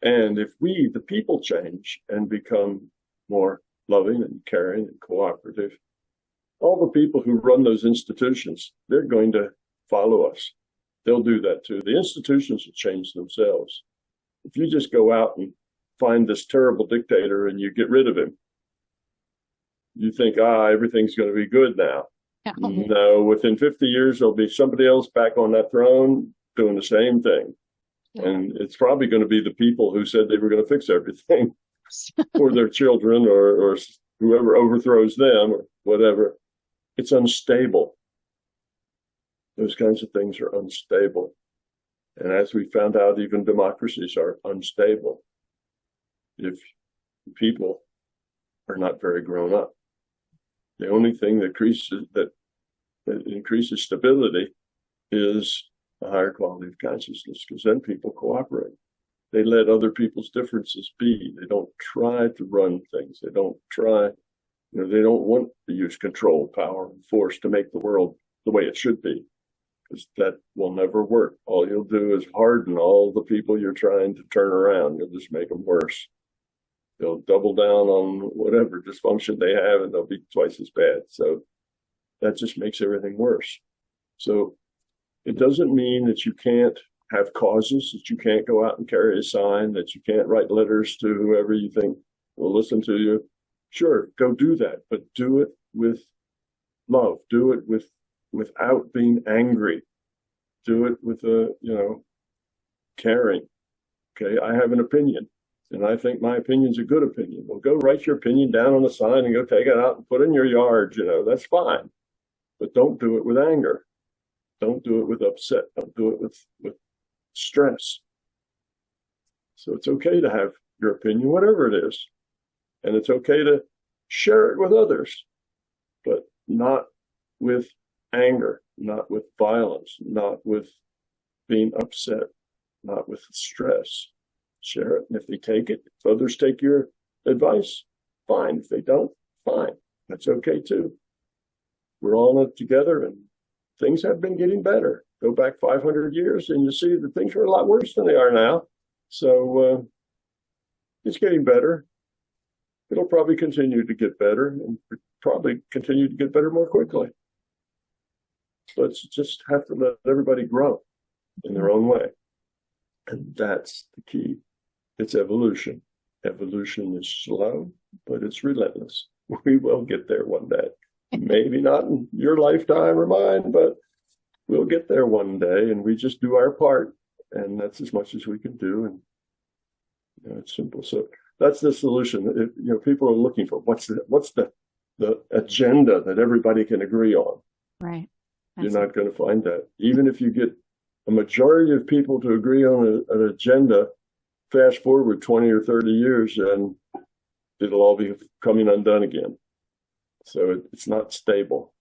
And if we, the people, change and become more loving and caring and cooperative, all the people who run those institutions, they're going to follow us. They'll do that too. The institutions will change themselves. If you just go out and find this terrible dictator and you get rid of him, you think, everything's going to be good now. No, within 50 years, there'll be somebody else back on that throne doing the same thing. And it's probably going to be the people who said they were going to fix everything for their children or whoever overthrows them or whatever. It's unstable. Those kinds of things are unstable. And as we found out, even democracies are unstable if people are not very grown up. The only thing that increases stability is a higher quality of consciousness, because then people cooperate. They let other people's differences be. They don't try to run things. They don't try, they don't want to use control, power, and force to make the world the way it should be, because that will never work. All you'll do is harden all the people you're trying to turn around. You'll just make them worse. They'll double down on whatever dysfunction they have, and they'll be twice as bad. So that just makes everything worse. So it doesn't mean that you can't have causes, that you can't go out and carry a sign, that you can't write letters to whoever you think will listen to you. Sure, go do that, but do it with love. Do it without being angry. Do it with caring. Okay, I have an opinion, and I think my opinion's a good opinion. Well, go write your opinion down on a sign and go take it out and put it in your yard. That's fine, but don't do it with anger. Don't do it with upset. Don't do it with stress. So it's okay to have your opinion, whatever it is. And it's okay to share it with others, but not with anger, not with violence, not with being upset, not with stress. Share it. And if they take it, if others take your advice, fine. If they don't, fine. That's okay too. We're all in it together, and things have been getting better. Go back 500 years and you see that things are a lot worse than they are now. So it's getting better. It'll probably continue to get better, and probably continue to get better more quickly. But just have to let everybody grow in their own way. And that's the key. It's evolution. Evolution is slow, but it's relentless. We will get there one day. Maybe not in your lifetime or mine, but we'll get there one day, and we just do our part, and that's as much as we can do. And it's simple. So that's the solution. People are looking for what's the agenda that everybody can agree on. Right. You're not going to find that. Even if you get a majority of people to agree on an agenda, fast forward 20 or 30 years, and it'll all be coming undone again. So it's not stable.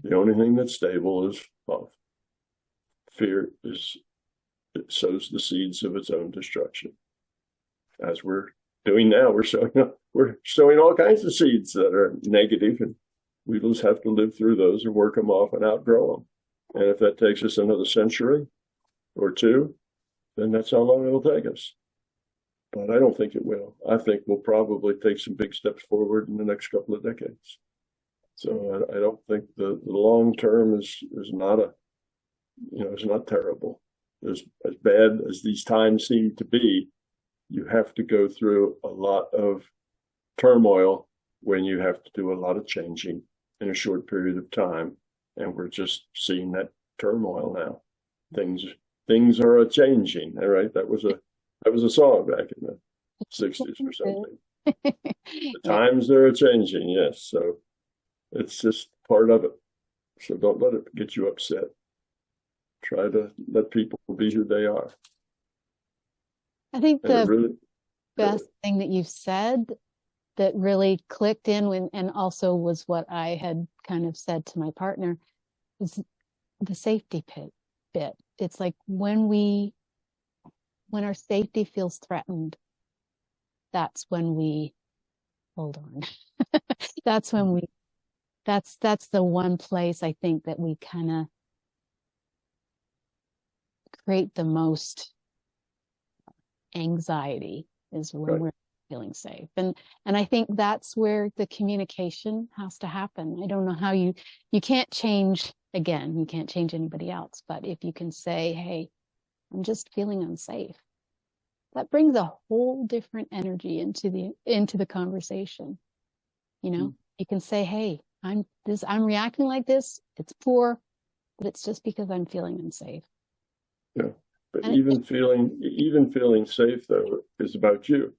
The only thing that's stable is love. Fear it sows the seeds of its own destruction. As we're doing now, we're sowing all kinds of seeds that are negative, and we just have to live through those and work them off and outgrow them. And if that takes us another century or two, then that's how long it'll take us. But I don't think it will. I think we'll probably take some big steps forward in the next couple of decades. So I don't think the long term is not it's not terrible. As bad as these times seem to be, you have to go through a lot of turmoil when you have to do a lot of changing in a short period of time. And we're just seeing that turmoil now. Things are a-changing, all right? That was a song back in the 60s or something. The times are a-changing, yes. So it's just part of it. So don't let it get you upset. Try to let people be who they are. I think the best thing that you've said that really clicked in and also was what I had kind of said to my partner is the safety bit. It's like when our safety feels threatened, that's when we hold on. That's when that's the one place I think that we kind of create the most anxiety, is when we're feeling safe. And I think that's where the communication has to happen. I don't know how you can't change, again, you can't change anybody else, but if you can say, hey, I'm just feeling unsafe, that brings a whole different energy into the conversation. You can say, hey, I'm reacting like this. It's poor, but it's just because I'm feeling unsafe. Yeah. But And even feeling safe though is about you.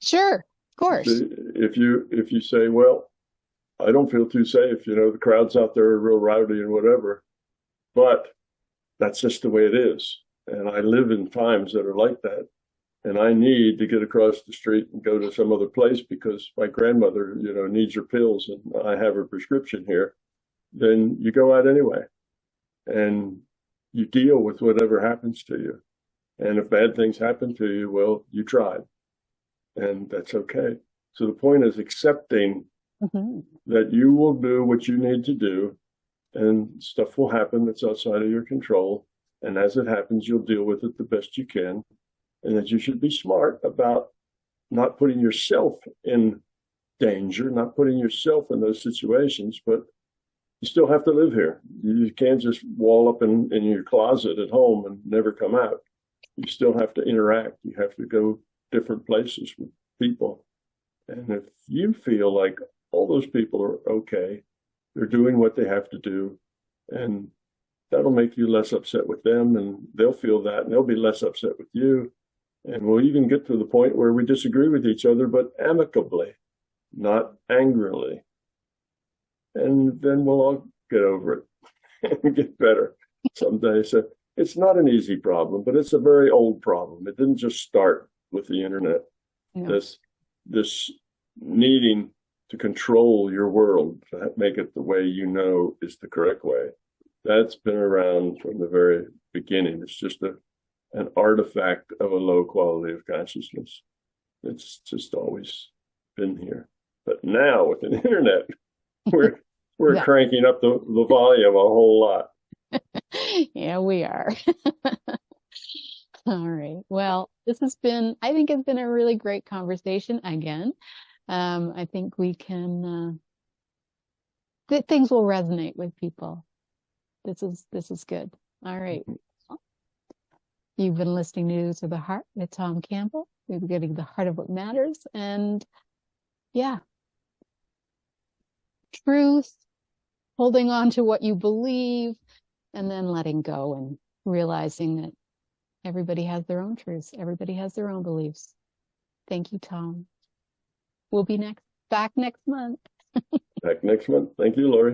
sure, of course. If you say, well, I don't feel too safe, the crowds out there are real rowdy and whatever, but that's just the way it is. And I live in times that are like that. And I need to get across the street and go to some other place because my grandmother, needs her pills and I have her prescription here. Then you go out anyway and you deal with whatever happens to you. And if bad things happen to you, well, you tried and that's okay. So the point is accepting that you will do what you need to do and stuff will happen that's outside of your control. And as it happens, you'll deal with it the best you can. And that you should be smart about not putting yourself in danger, not putting yourself in those situations, but you still have to live here. You can't just wall up in your closet at home and never come out. You still have to interact. You have to go different places with people. And if you feel like all those people are okay, they're doing what they have to do, and that'll make you less upset with them, and they'll feel that, and they'll be less upset with you. And we'll even get to the point where we disagree with each other, but amicably, not angrily. And then we'll all get over it and get better someday. So it's not an easy problem, but it's a very old problem. It didn't just start with the internet. No. This needing to control your world, to make it the way you know is the correct way. That's been around from the very beginning. It's just an artifact of a low quality of consciousness. It's just always been here. But now with the internet, we're cranking up the volume a whole lot. Yeah, we are. All right. Well, I think it's been a really great conversation again. I think we can, that things will resonate with people. This is good. All right. You've been listening to The Heart with Tom Campbell. We're getting the heart of what matters. And yeah, truth, holding on to what you believe, and then letting go and realizing that everybody has their own truths. Everybody has their own beliefs. Thank you, Tom. We'll be back next month. Back next month. Thank you, Lori.